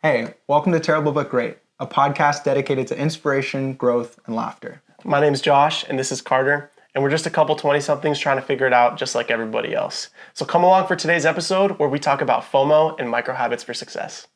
Hey, welcome to Terrible But Great, a podcast dedicated to inspiration, growth, and laughter. My name's Josh, and this is Carter, and we're just a couple 20-somethings trying to figure it out just like everybody else. So come along for today's episode where we talk about FOMO and micro habits for success.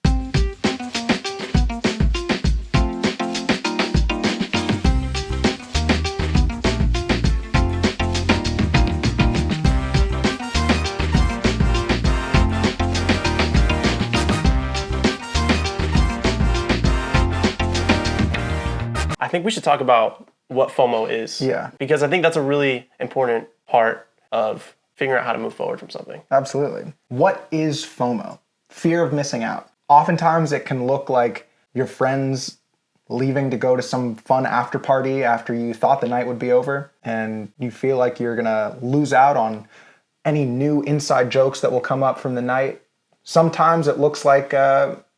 I think we should talk about what FOMO is. Yeah. Because I think that's a really important part of figuring out how to move forward from something. Absolutely. What is FOMO? Fear of missing out. Oftentimes it can look like your friends leaving to go to some fun after party after you thought the night would be over, and you feel like you're gonna lose out on any new inside jokes that will come up from the night. Sometimes it looks like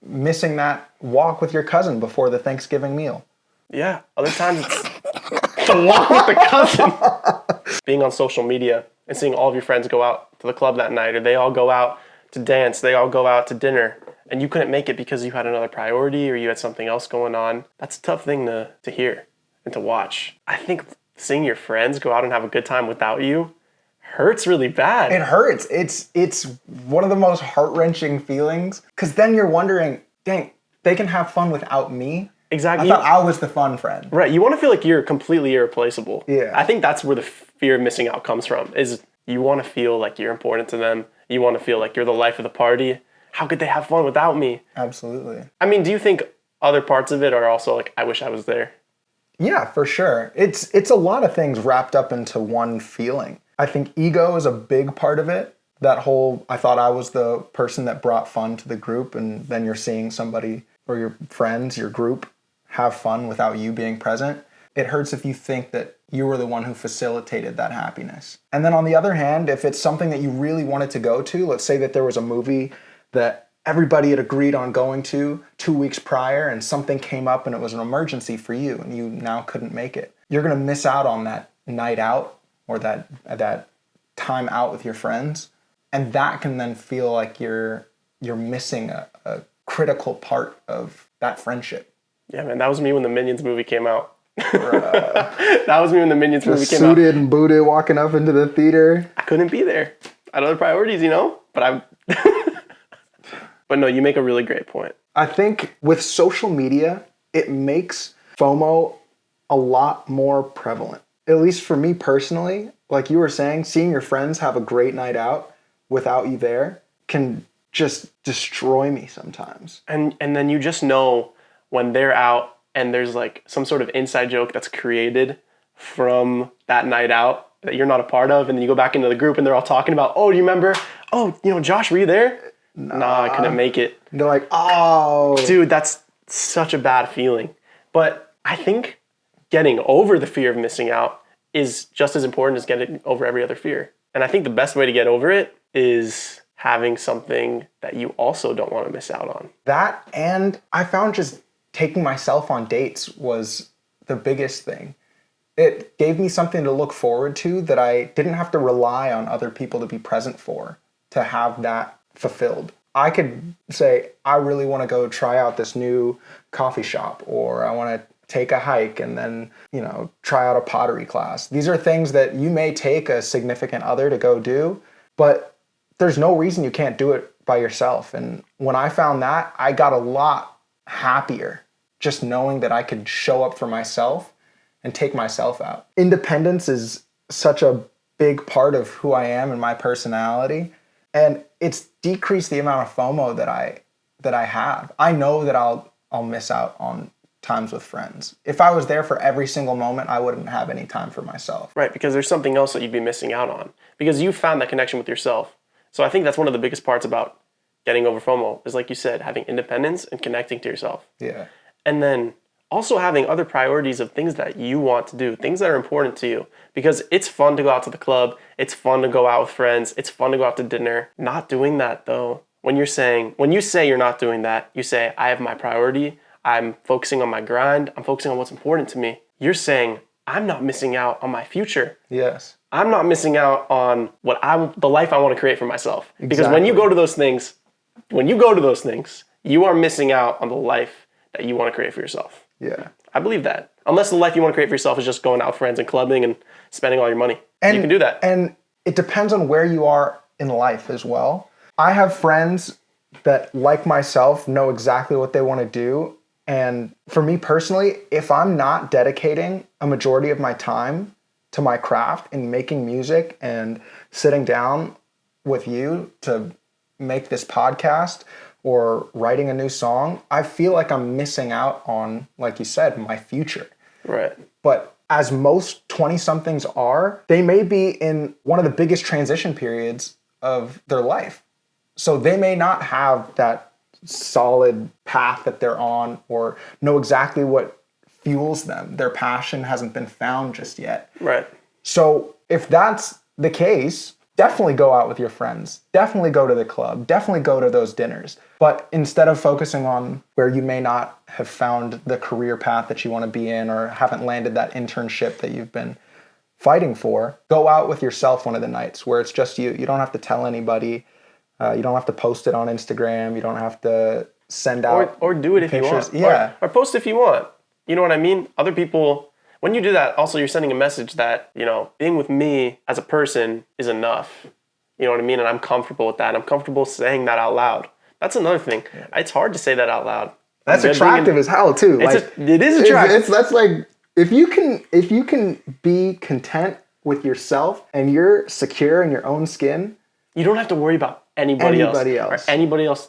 missing that walk with your cousin before the Thanksgiving meal. Yeah, other times it's the walk with the cousin. Being on social media and seeing all of your friends go out to the club that night, or they all go out to dance, they all go out to dinner, and you couldn't make it because you had another priority or you had something else going on. That's a tough thing to hear and to watch. I think seeing your friends go out and have a good time without you hurts really bad. It hurts. It's one of the most heart-wrenching feelings, because then you're wondering, dang, they can have fun without me? Exactly. I thought I was the fun friend. Right. You want to feel like you're completely irreplaceable. Yeah. I think that's where the fear of missing out comes from, is you want to feel like you're important to them. You want to feel like you're the life of the party. How could they have fun without me? Absolutely. I mean, do you think other parts of it are also like, I wish I was there? Yeah, for sure. It's a lot of things wrapped up into one feeling. I think ego is a big part of it. That whole, I thought I was the person that brought fun to the group, and then you're seeing somebody or your friends, your group, have fun without you being present. It hurts if you think that you were the one who facilitated that happiness. And then on the other hand, if it's something that you really wanted to go to, let's say that there was a movie that everybody had agreed on going to 2 weeks prior, and something came up and it was an emergency for you and you now couldn't make it. You're gonna miss out on that night out or that time out with your friends. And that can then feel like you're missing a critical part of that friendship. Yeah, man, that was me when the Minions movie came out. That was me when the Minions movie came out. Suited and booted walking up into the theater. I couldn't be there. I had other priorities, but But no, you make a really great point. I think with social media, it makes FOMO a lot more prevalent. At least for me personally, like you were saying, seeing your friends have a great night out without you there can just destroy me sometimes. And then you just know when they're out and there's like some sort of inside joke that's created from that night out that you're not a part of, and then you go back into the group and they're all talking about, oh, do you remember? Oh, Josh, were you there? Nah, I couldn't make it. And they're like, oh. Dude, that's such a bad feeling. But I think getting over the fear of missing out is just as important as getting over every other fear. And I think the best way to get over it is having something that you also don't want to miss out on. That, and I found just taking myself on dates was the biggest thing. It gave me something to look forward to that I didn't have to rely on other people to be present for, to have that fulfilled. I could say, I really want to go try out this new coffee shop, or I want to take a hike and then, try out a pottery class. These are things that you may take a significant other to go do, but there's no reason you can't do it by yourself. And when I found that, I got a lot happier just knowing that I could show up for myself and take myself out. Independence is such a big part of who I am and my personality, and it's decreased the amount of FOMO that I have. I know that I'll miss out on times with friends. If I was there for every single moment, I wouldn't have any time for myself. Right, because there's something else that you'd be missing out on, because you found that connection with yourself. So I think that's one of the biggest parts about getting over FOMO is, like you said, having independence and connecting to yourself. Yeah. And then also having other priorities of things that you want to do, things that are important to you. Because it's fun to go out to the club, it's fun to go out with friends, it's fun to go out to dinner. Not doing that though. When you say you're not doing that, you say, I have my priority, I'm focusing on my grind, I'm focusing on what's important to me. You're saying, I'm not missing out on my future. Yes. I'm not missing out on the life I want to create for myself. Exactly. Because when you go to those things, you are missing out on the life that you want to create for yourself. Yeah. I believe that. Unless the life you want to create for yourself is just going out with friends and clubbing and spending all your money. And you can do that. And it depends on where you are in life as well. I have friends that, like myself, know exactly what they want to do. And for me personally, if I'm not dedicating a majority of my time to my craft and making music and sitting down with you to make this podcast or writing a new song, I feel like I'm missing out on, like you said, my future. Right. But as most 20-somethings are, they may be in one of the biggest transition periods of their life. So they may not have that solid path that they're on or know exactly what fuels them. Their passion hasn't been found just yet. Right. So if that's the case, definitely go out with your friends. Definitely go to the club. Definitely go to those dinners. But instead of focusing on where you may not have found the career path that you want to be in or haven't landed that internship that you've been fighting for, go out with yourself one of the nights where it's just you. You don't have to tell anybody. You don't have to post it on Instagram. You don't have to send out or do it pictures. If you want. Yeah. Or post if you want. You know what I mean? Other people, when you do that, also you're sending a message that, being with me as a person is enough. You know what I mean? And I'm comfortable with that. I'm comfortable saying that out loud. That's another thing. Yeah. It's hard to say that out loud. That's attractive as hell too. It is attractive. That's like if you can be content with yourself and you're secure in your own skin, you don't have to worry about anybody else. Or anybody else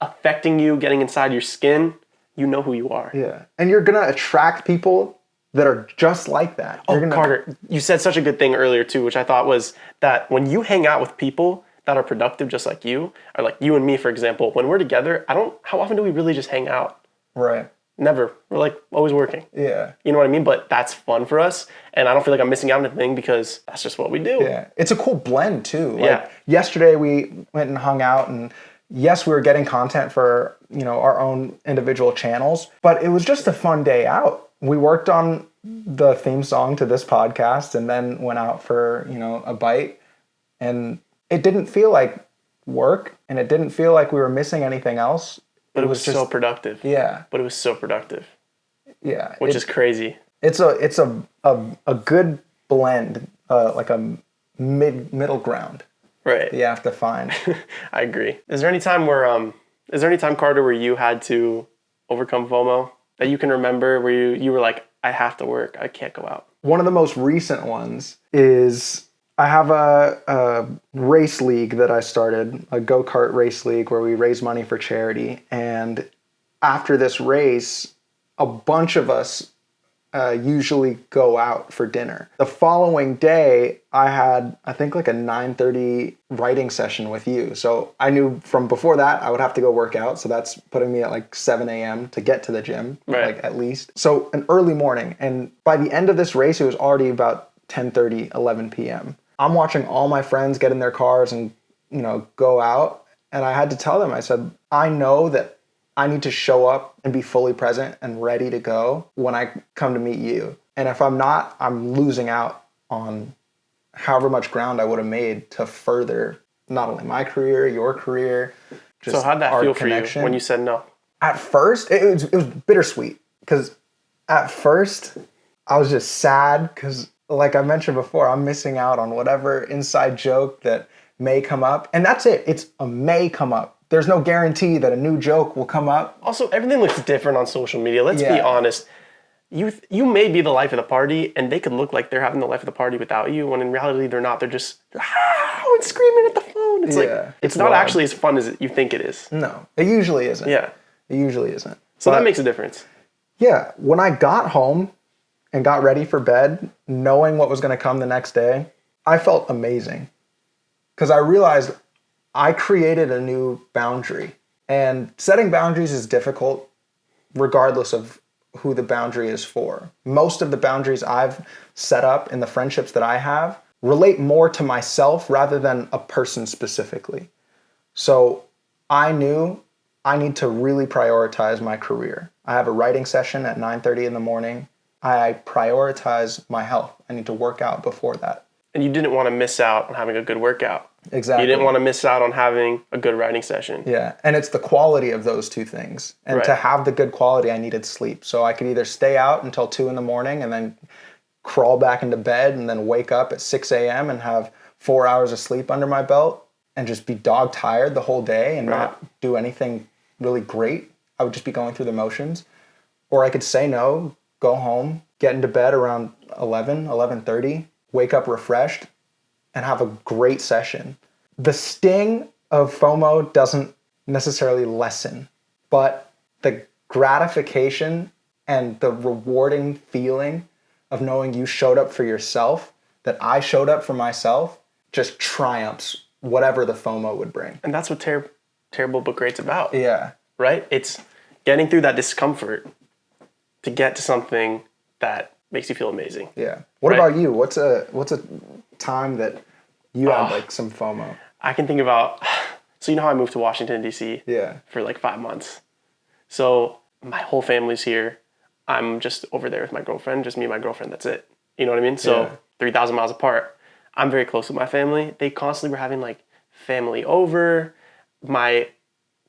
affecting you, getting inside your skin. You know who you are. Yeah. And you're going to attract people that are just like that. Carter, you said such a good thing earlier too, which I thought was that when you hang out with people that are productive just like you, or like you and me, for example, when we're together, how often do we really just hang out? Right. Never. We're like always working. Yeah. You know what I mean? But that's fun for us. And I don't feel like I'm missing out on anything because that's just what we do. Yeah. It's a cool blend too. Like yesterday we went and hung out, and yes, we were getting content for, our own individual channels, but it was just a fun day out. We worked on the theme song to this podcast and then went out for, a bite, and it didn't feel like work and it didn't feel like we were missing anything else. But it was just so productive. Yeah. But it was so productive. Yeah. Which is crazy. It's a good blend, like a middle ground. Right. That you have to find. I agree. Is there any time, Carter, where you had to overcome FOMO that you can remember where you were like, I have to work, I can't go out? One of the most recent ones is I have a race league that I started, a go-kart race league where we raise money for charity. And after this race, a bunch of us usually go out for dinner. The following day, I had, I think, like a 9:30 writing session with you. So I knew from before that I would have to go work out. So that's putting me at like 7 a.m. to get to the gym, like at least. So an early morning. And by the end of this race, it was already about 10:30, 11 p.m. I'm watching all my friends get in their cars and, go out. And I had to tell them, I said, I know that I need to show up and be fully present and ready to go when I come to meet you. And if I'm not, I'm losing out on however much ground I would have made to further not only my career, your career, just so how'd that our feel connection. For you when you said no? At first, it was bittersweet, because at first I was just sad because, like I mentioned before, I'm missing out on whatever inside joke that may come up. And that's it. It's a may come up. There's no guarantee that a new joke will come up. Also, everything looks different on social media. Let's be honest. You may be the life of the party, and they could look like they're having the life of the party without you, when in reality they're not. They're just and screaming at the phone. It's it's not actually as fun as you think it is. No, it usually isn't. Yeah. It usually isn't. So that makes a difference. Yeah. When I got home and got ready for bed, knowing what was going to come the next day, I felt amazing. Because I realized I created a new boundary. And setting boundaries is difficult regardless of who the boundary is for. Most of the boundaries I've set up in the friendships that I have relate more to myself rather than a person specifically. So I knew I need to really prioritize my career. I have a writing session at 9:30 in the morning. I prioritize my health. I need to work out before that. And you didn't want to miss out on having a good workout. Exactly. You didn't want to miss out on having a good writing session. Yeah, and it's the quality of those two things. And Right. to have the good quality, I needed sleep. So I could either stay out until 2 in the morning and then crawl back into bed and then wake up at 6 a.m. and have 4 hours of sleep under my belt and just be dog tired the whole day and not do anything really great. I would just be going through the motions. Or I could say no, go home, get into bed around 11:30, wake up refreshed, and have a great session. The sting of FOMO doesn't necessarily lessen, but the gratification and the rewarding feeling of knowing you showed up for yourself, that I showed up for myself, just triumphs whatever the FOMO would bring. And that's what Terrible But Great's about. Yeah. Right? It's getting through that discomfort to get to something that makes you feel amazing. Yeah. What about you? What's a time that you had like some FOMO? I can think about, so you know how I moved to Washington, D.C. Yeah. for like 5 months. So my whole family's here. I'm just over there with my girlfriend, just me and my girlfriend, that's it. You know what I mean? So 3,000 miles apart. I'm very close with my family. They constantly were having like family over. My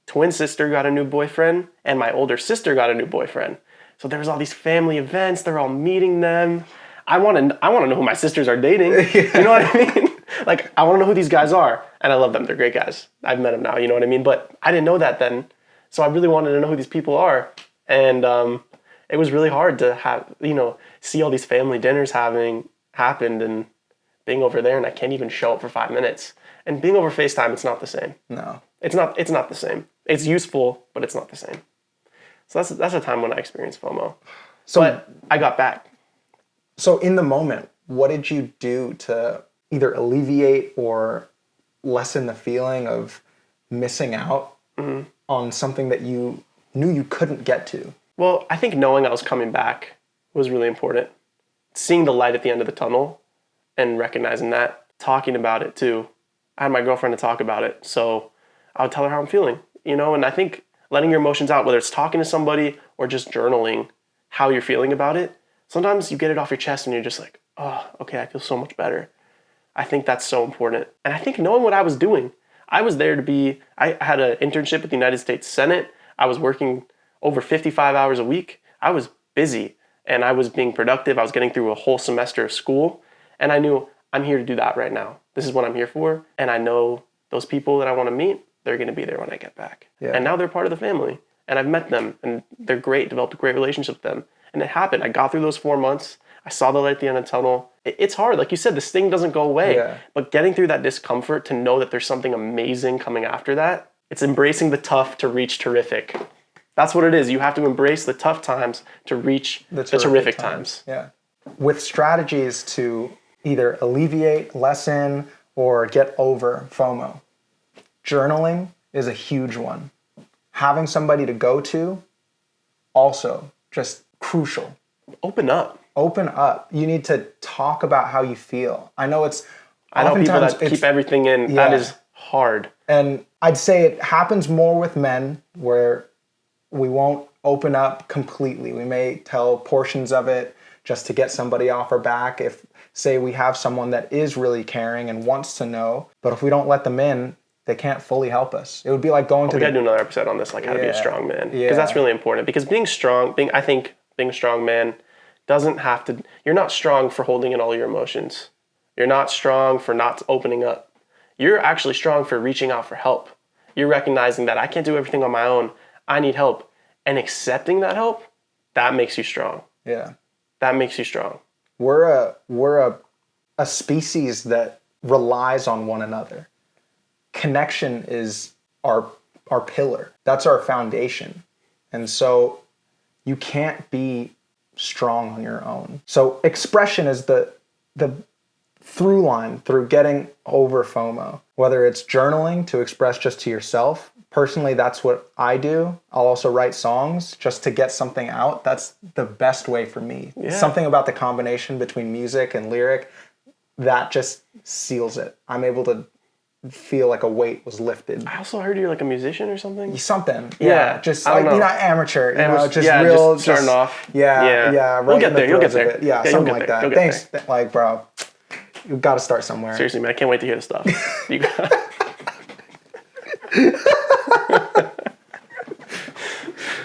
twin sister got a new boyfriend and my older sister got a new boyfriend. So there was all these family events. They're all meeting them. I want to know who my sisters are dating. You know what I mean? Like, I want to know who these guys are. And I love them. They're great guys. I've met them now. You know what I mean? But I didn't know that then. So I really wanted to know who these people are. And it was really hard to have, see all these family dinners happened and being over there and I can't even show up for 5 minutes. And being over FaceTime, it's not the same. No. It's not the same. It's useful, but it's not the same. So that's a time when I experienced FOMO. But I got back. So in the moment, what did you do to either alleviate or lessen the feeling of missing out on something that you knew you couldn't get to? Well, I think knowing I was coming back was really important. Seeing the light at the end of the tunnel and recognizing that, talking about it too. I had my girlfriend to talk about it, so I would tell her how I'm feeling, and I think letting your emotions out, whether it's talking to somebody or just journaling how you're feeling about it, sometimes you get it off your chest and you're just like, oh, okay, I feel so much better. I think that's so important. And I think knowing what I was doing, I was there I had an internship with the United States Senate. I was working over 55 hours a week. I was busy and I was being productive. I was getting through a whole semester of school and I knew I'm here to do that right now. This is what I'm here for. And I know those people that I want to meet, they're going to be there when I get back. Yeah. And now they're part of the family and I've met them and they're great, developed a great relationship with them. And it happened. I got through those 4 months. I saw the light at the end of the tunnel. It's hard. Like you said, the sting doesn't go away. But getting through that discomfort to know that there's something amazing coming after that, it's embracing the tough to reach terrific. That's what it is. You have to embrace the tough times to reach the terrific times. Yeah. With strategies to either alleviate, lessen, or get over FOMO, journaling is a huge one. Having somebody to go to, also just crucial. Open up. You need to talk about how you feel. I know people that keep everything in. Yeah. That is hard. And I'd say it happens more with men where we won't open up completely. We may tell portions of it just to get somebody off our back if, say, we have someone that is really caring and wants to know. But if we don't let them in, they can't fully help us. It would be like going to we gotta do another episode on this, like how to be a strong man. Because that's really important. Because being a strong man doesn't have to, you're not strong for holding in all your emotions. You're not strong for not opening up. You're actually strong for reaching out for help. You're recognizing that I can't do everything on my own. I need help. And accepting that help, that makes you strong. Yeah. That makes you strong. We're a species that relies on one another. Connection is our pillar. That's our foundation. And so you can't be strong on your own. So expression is the through line through getting over FOMO. Whether it's journaling to express just to yourself. Personally, that's what I do. I'll also write songs just to get something out. That's the best way for me. Yeah. Something about the combination between music and lyric, that just seals it. I'm able to feel like a weight was lifted. I also heard you're like a musician or something. Something. Yeah. Just like, amateur, just starting off. Yeah. We'll get there. You'll get there. Yeah, something like that. Thanks. Like, bro, You've got to start somewhere. Seriously, man, I can't wait to hear the stuff. You got-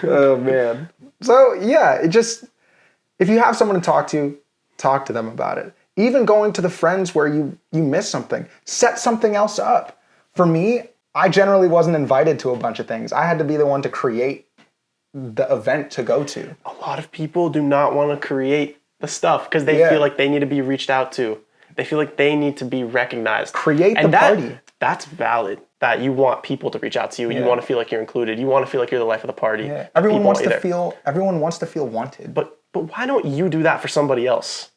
Oh man. So yeah, if you have someone to talk to them about it. Even going to the friends where you miss something, set something else up. For me, I generally wasn't invited to a bunch of things. I had to be the one to create the event to go to. A lot of people do not want to create the stuff because they feel like they need to be reached out to. They feel like they need to be recognized. Create the party. That's valid. That you want people to reach out to you. You want to feel like you're included. You want to feel like you're the life of the party. Yeah. Everyone wants to feel wanted. But why don't you do that for somebody else?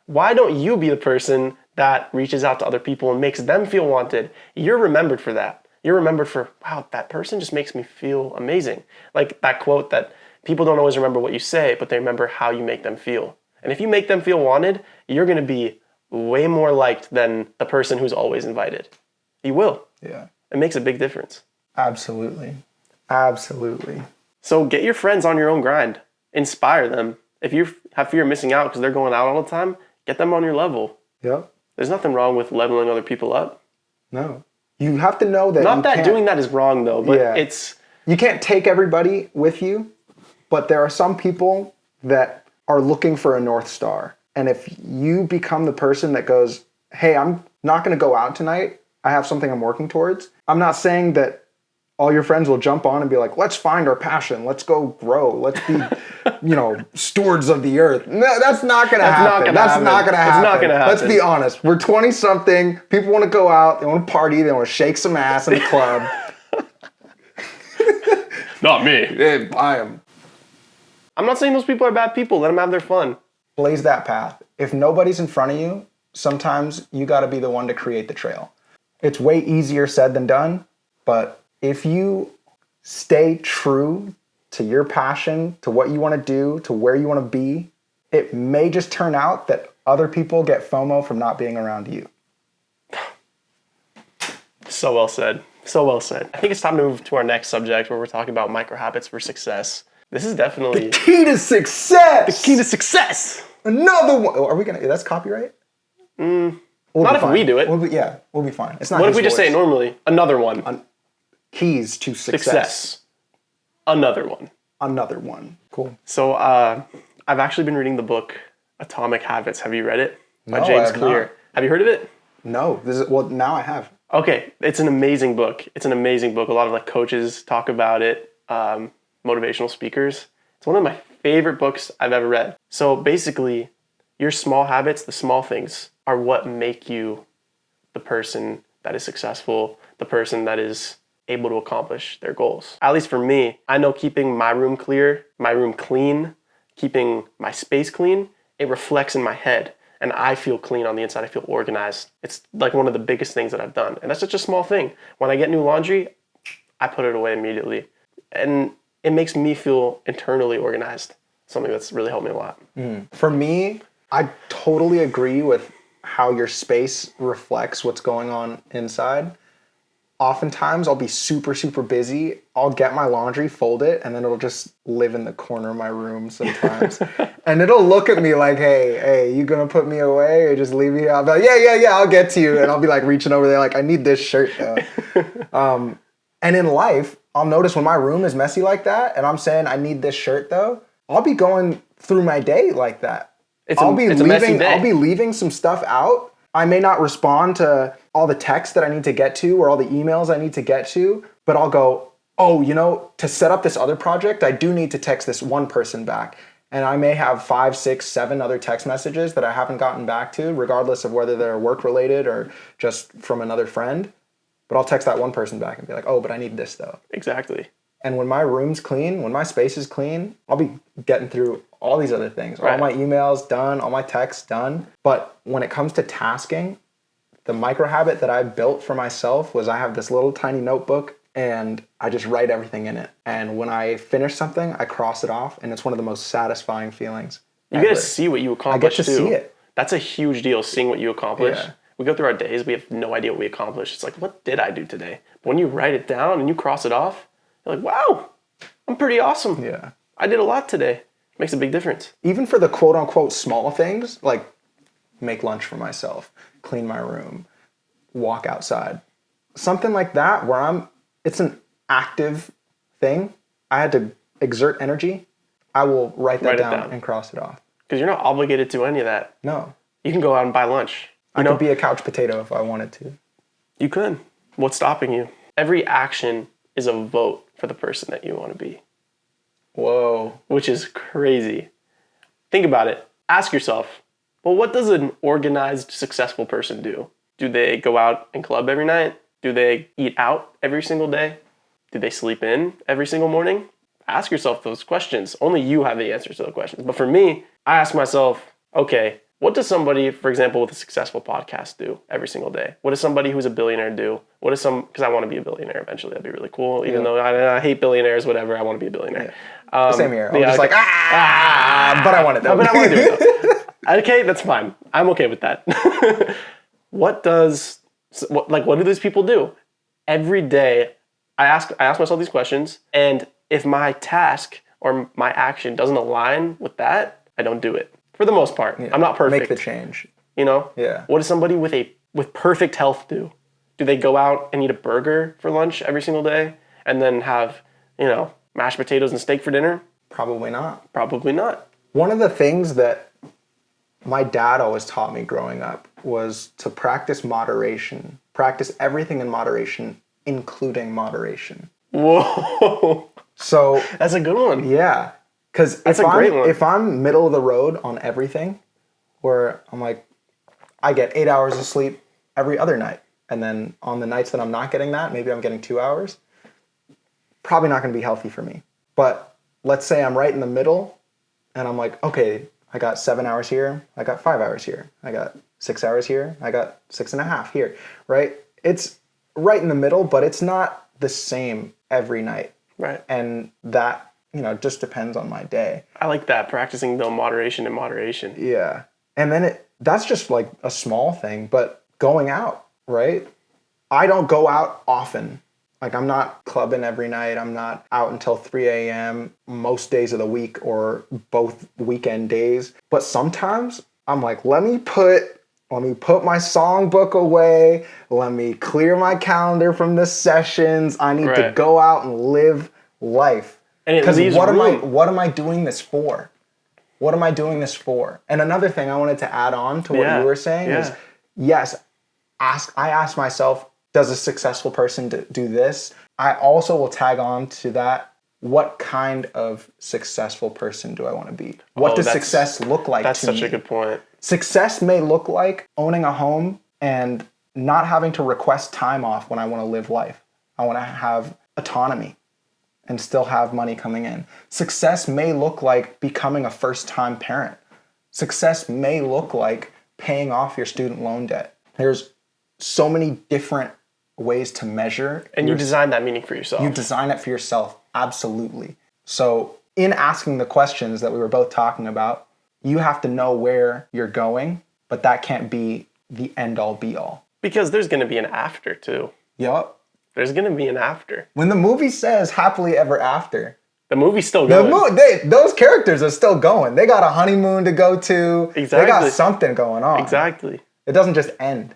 Why don't you be the person that reaches out to other people and makes them feel wanted? You're remembered for that. You're remembered for, wow, that person just makes me feel amazing. Like that quote that people don't always remember what you say, but they remember how you make them feel. And if you make them feel wanted, you're going to be way more liked than the person who's always invited. You will. Yeah. It makes a big difference. Absolutely. Absolutely. So get your friends on your own grind. Inspire them. If you have fear of missing out because they're going out all the time, get them on your level. Yep. There's nothing wrong with leveling other people up. No. You have to know that Not that doing that is wrong though, but it's... You can't take everybody with you, but there are some people that are looking for a North Star. And if you become the person that goes, hey, I'm not going to go out tonight, I have something I'm working towards. I'm not saying that all your friends will jump on and be like, let's find our passion. Let's go grow. Let's be, stewards of the earth. No, that's not going to happen. That's not going to happen. It's not going to happen. Let's be honest. We're 20-something. People want to go out. They want to party. They want to shake some ass in the club. Not me. I am. I'm not saying those people are bad people. Let them have their fun. Blaze that path. If nobody's in front of you, sometimes you got to be the one to create the trail. It's way easier said than done, but if you stay true to your passion, to what you want to do, to where you want to be, it may just turn out that other people get FOMO from not being around you. So well said. So well said. I think it's time to move to our next subject where we're talking about micro habits for success. This is definitely... The key to success! The key to success! Another one! Are we going to... That's copyright? Not if we do it. We'll be fine. It's not What if we just say it normally? Another one. Keys to success. Another one. Another one. Cool. So I've actually been reading the book Atomic Habits. Have you read it? By James Clear. Not. Have you heard of it? No. Now I have. Okay. It's an amazing book. It's an amazing book. A lot of coaches talk about it. Motivational speakers. It's one of my favorite books I've ever read. So basically, your small habits, the small things, are what make you the person that is successful, the person that is able to accomplish their goals. At least for me, I know keeping my room clean, keeping my space clean, it reflects in my head. And I feel clean on the inside. I feel organized. It's like one of the biggest things that I've done. And that's such a small thing. When I get new laundry, I put it away immediately. And it makes me feel internally organized. Something that's really helped me a lot. For me, I totally agree with how your space reflects what's going on inside. Oftentimes I'll be super, super busy. I'll get my laundry, fold it, and then it'll just live in the corner of my room sometimes. And it'll look at me like, hey, you gonna put me away or just leave me here? I'll be like, yeah, I'll get to you. And I'll be reaching over there I need this shirt though. And in life, I'll notice when my room is messy like that and I'm saying I need this shirt though, I'll be going through my day like that. I'll be leaving some stuff out. I may not respond to all the texts that I need to get to or all the emails I need to get to, but I'll go, to set up this other project, I do need to text this one person back. And I may have 5, 6, 7 other text messages that I haven't gotten back to, regardless of whether they're work related or just from another friend. But I'll text that one person back and be like, but I need this though. Exactly. And when my room's clean, when my space is clean, I'll be getting through all these other things. Right. All my emails done, all my texts done. But when it comes to tasking, the micro habit that I built for myself was I have this little tiny notebook and I just write everything in it. And when I finish something, I cross it off, and it's one of the most satisfying feelings. You get to see what you accomplished. I get to see it. That's a huge deal, seeing what you accomplish. Yeah. We go through our days, we have no idea what we accomplished. It's like, what did I do today? But when you write it down and you cross it off, you're like, wow, I'm pretty awesome. Yeah. I did a lot today. Makes a big difference. Even for the quote unquote small things, like make lunch for myself, clean my room, walk outside. Something like that where it's an active thing. I had to exert energy. I will write it down and cross it off. Because you're not obligated to any of that. No. You can go out and buy lunch. I could be a couch potato if I wanted to. You could. What's stopping you? Every action is a vote for the person that you want to be. Whoa. Which is crazy. Think about it. Ask yourself, well, what does an organized, successful person do? Do they go out and club every night? Do they eat out every single day? Do they sleep in every single morning? Ask yourself those questions. Only you have the answers to those questions. But for me, I ask myself, okay, what does somebody, for example, with a successful podcast do every single day? What does somebody who's a billionaire do? Because I want to be a billionaire eventually. That'd be really cool. Even though I hate billionaires, whatever, I want to be a billionaire. Same here. I'm just like, but I want it though. But I want to do it though. Okay, that's fine. I'm okay with that. What do these people do? Every day, I ask myself these questions, and if my task or my action doesn't align with that, I don't do it. For the most part. Yeah. I'm not perfect. Make the change. You know? Yeah. What does somebody with perfect health do? Do they go out and eat a burger for lunch every single day and then have, mashed potatoes and steak for dinner? Probably not. Probably not. One of the things that my dad always taught me growing up was to practice moderation. Practice everything in moderation, including moderation. Whoa. So that's a good one. Yeah. Because if I'm middle of the road on everything, where I'm like, I get 8 hours of sleep every other night, and then on the nights that I'm not getting that, maybe I'm getting 2 hours, probably not going to be healthy for me. But let's say I'm right in the middle, and I'm like, okay, I got 7 hours here, I got 5 hours here, I got 6 hours here, I got 6.5 here, right? It's right in the middle, but it's not the same every night. Right. And that, just depends on my day. I like that, practicing the moderation and moderation. Yeah. And then that's just like a small thing, but going out, right? I don't go out often. Like I'm not clubbing every night. I'm not out until 3 a.m. most days of the week or both weekend days. But sometimes I'm like, let me put my songbook away. Let me clear my calendar from the sessions. I need to go out and live life. Because what am I doing this for? What am I doing this for? And another thing I wanted to add on to what you were saying is, yes, I ask myself, does a successful person do this? I also will tag on to that. What kind of successful person do I want to be? What does success look like to me? That's such a good point. Success may look like owning a home and not having to request time off when I want to live life. I want to have autonomy and still have money coming in. Success may look like becoming a first-time parent. Success may look like paying off your student loan debt. There's so many different ways to measure. And you design that meaning for yourself. You design it for yourself, absolutely. So in asking the questions that we were both talking about, you have to know where you're going, but that can't be the end-all be-all. Because there's going to be an after, too. Yup. There's going to be an after. When the movie says happily ever after, the movie's still going. Those characters are still going. They got a honeymoon to go to. Exactly. They got something going on. Exactly. It doesn't just end.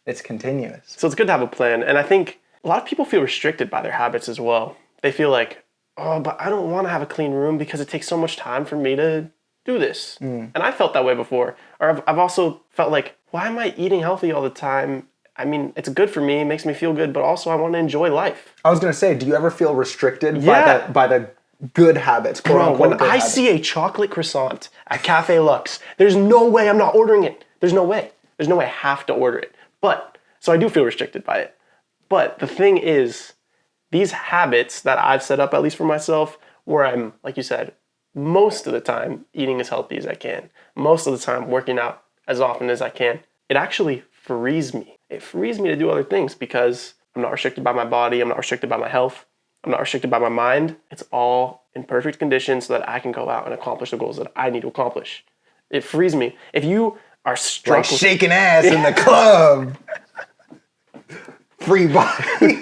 It's continuous. So it's good to have a plan. And I think a lot of people feel restricted by their habits as well. They feel like, oh, but I don't want to have a clean room because it takes so much time for me to do this. And I felt that way before. Or I've also felt like, why am I eating healthy all the time? I mean, it's good for me, it makes me feel good, but also I want to enjoy life. I was going to say, do you ever feel restricted by the good habits? Bro, when I see a chocolate croissant at Cafe Lux, there's no way I'm not ordering it. There's no way. There's no way I have to order it. So I do feel restricted by it. But the thing is, these habits that I've set up, at least for myself, where I'm, like you said, most of the time eating as healthy as I can, most of the time working out as often as I can, it actually frees me. It frees me to do other things because I'm not restricted by my body, I'm not restricted by my health, I'm not restricted by my mind. It's all in perfect condition so that I can go out and accomplish the goals that I need to accomplish. It frees me. If you are struggling... Like shaking ass in the club. Free body.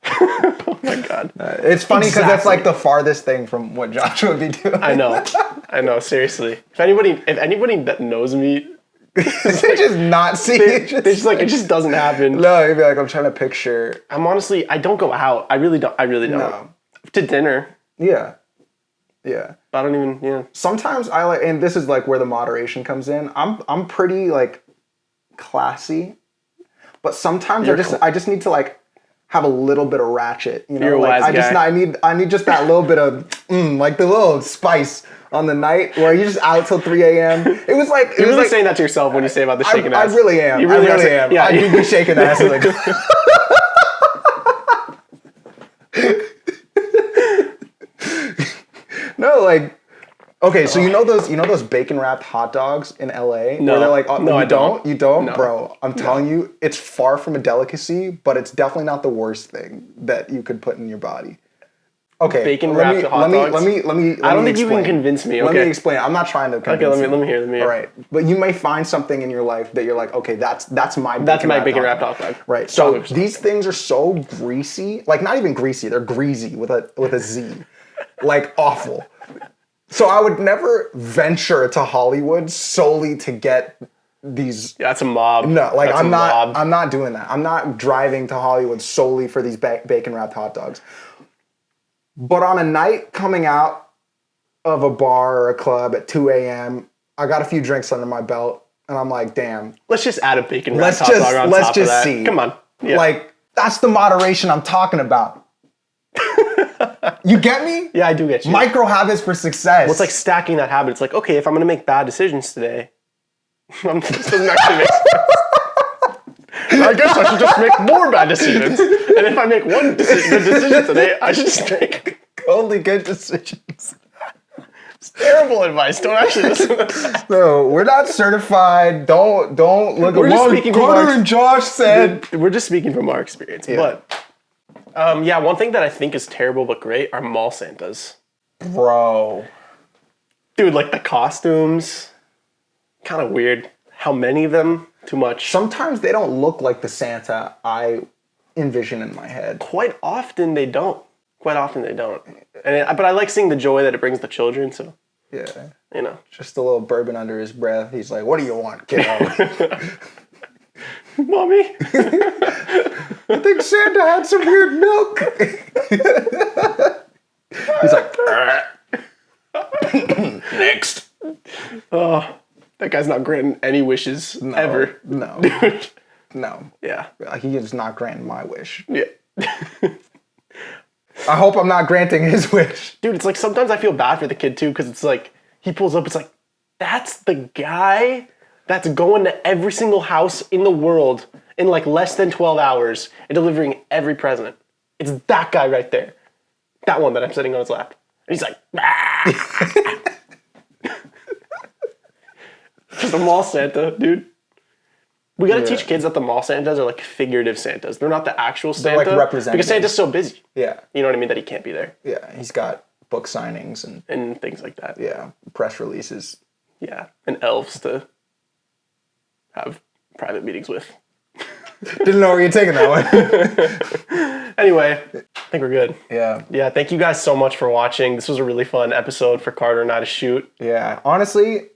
Oh my God. It's funny because that's like the farthest thing from what Josh would be doing. I know. I know, seriously. If anybody that knows me, They just not see it. they're just like, it just doesn't happen. No, you'd be like, I'm trying to picture. I don't go out. I really don't. No. To dinner. Yeah. Yeah. I don't even, yeah. Sometimes I like, and this is like where the moderation comes in. I'm pretty like classy, but sometimes I just need to like have a little bit of ratchet. You know, You're a like wise guy. I need just that little bit of like the little spice on the night where you're just out till 3 a.m. It was like You're really saying that to yourself when you say about the shaking ass. I really am. You really am. Yeah, I do be shaking ass like. No, like. Okay, so you know those bacon wrapped hot dogs in LA? No. Where they're like, oh, No, I don't. You don't? No. Bro, I'm telling you, it's far from a delicacy, but it's definitely not the worst thing that you could put in your body. Okay. Bacon wrapped hot dogs? Let me I don't think explain. you can convince me. Let Okay. me explain. I'm not trying to convince Okay, you. let me hear. All right. But you may find something in your life that you're like, okay, that's my That's my bacon wrapped hot dog. Right. So these things are so greasy. Like not even greasy, they're greasy with a Z. Like awful. So I would never venture to Hollywood solely to get these. Yeah, that's a mob. No, like That's I'm a not. mob. I'm not doing that. I'm not driving to Hollywood solely for these bacon wrapped hot dogs. But on a night coming out of a bar or a club at 2 a.m., I got a few drinks under my belt, and I'm like, damn. Let's just add a bacon wrapped hot dog on top of that. See. Come on. Yeah. Like that's the moderation I'm talking about. You get me? Yeah, I do get you. Micro habits for success. Well, it's like stacking that habit. It's like, okay, if I'm going to make bad decisions today, this doesn't actually make sense. I guess I should just make more bad decisions. And if I make one good decision today, I should just make only good decisions. It's terrible advice. Don't actually listen to that. No, we're not certified. Don't look We're at just what speaking from Carter and Josh said. We're just speaking from our experience. Yeah. But, yeah, one thing that I think is terrible but great are mall Santas. Bro. Dude, like the costumes, kind of weird. How many of them? Too much. Sometimes they don't look like the Santa I envision in my head. Quite often they don't. But I like seeing the joy that it brings the children, so. Yeah. You know. Just a little bourbon under his breath. He's like, what do you want, kiddo? Mommy? I think Santa had some weird milk. He's like, next. Oh, that guy's not granting any wishes ever. No. No. Yeah. He is not granting my wish. Yeah. I hope I'm not granting his wish. Dude, it's like sometimes I feel bad for the kid too, because it's like, he pulls up, it's like, that's the guy that's going to every single house in the world in like less than 12 hours and delivering every present. It's that guy right there. That one that I'm sitting on his lap. And he's like, ah! Just a mall Santa, dude. We gotta teach kids that the mall Santas are like figurative Santas. They're not the actual Santa. They're like representatives. Because Santa's so busy. Yeah. You know what I mean? That he can't be there. Yeah. He's got book signings And things like that. yeah, press releases. Yeah. And elves to have private meetings with. Didn't know where you're taking that one. Anyway, I think we're good. Yeah. Yeah, thank you guys so much for watching. This was a really fun episode for Carter and I to shoot. Yeah. Honestly,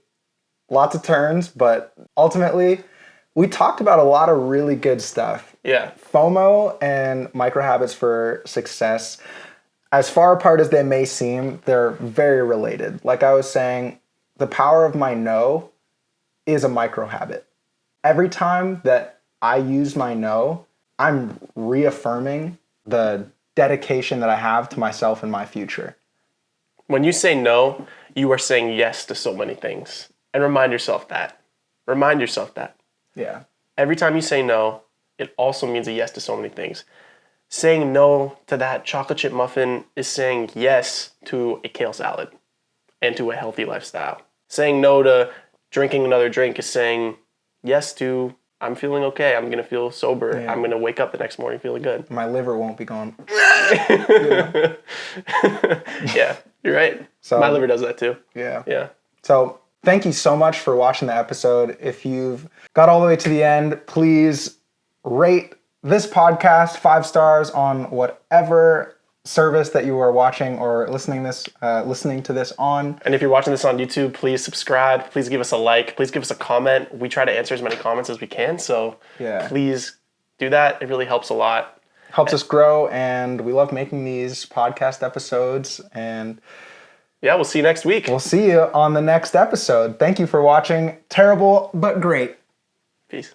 lots of turns, but ultimately, we talked about a lot of really good stuff. Yeah. FOMO and micro habits for success, as far apart as they may seem, they're very related. Like I was saying, the power of my no is a micro habit. Every time that I use my no, I'm reaffirming the dedication that I have to myself and my future. When you say no, you are saying yes to so many things. And remind yourself that. Remind yourself that. Yeah. Every time you say no, it also means a yes to so many things. Saying no to that chocolate chip muffin is saying yes to a kale salad and to a healthy lifestyle. Saying no to drinking another drink is saying yes to, I'm feeling okay. I'm going to feel sober. Yeah. I'm going to wake up the next morning feeling good. My liver won't be gone. Yeah, you're right. So, my liver does that too. Yeah. Yeah. So thank you so much for watching the episode. If you've got all the way to the end, please rate this podcast 5 stars on whatever service that you are watching or listening to this on. And if you're watching this on YouTube, please subscribe. Please give us a like. Please give us a comment. We try to answer as many comments as we can. So please do that. It really helps a lot. Helps us grow, and we love making these podcast episodes. And yeah, we'll see you next week. We'll see you on the next episode. Thank you for watching Terrible But Great. Peace.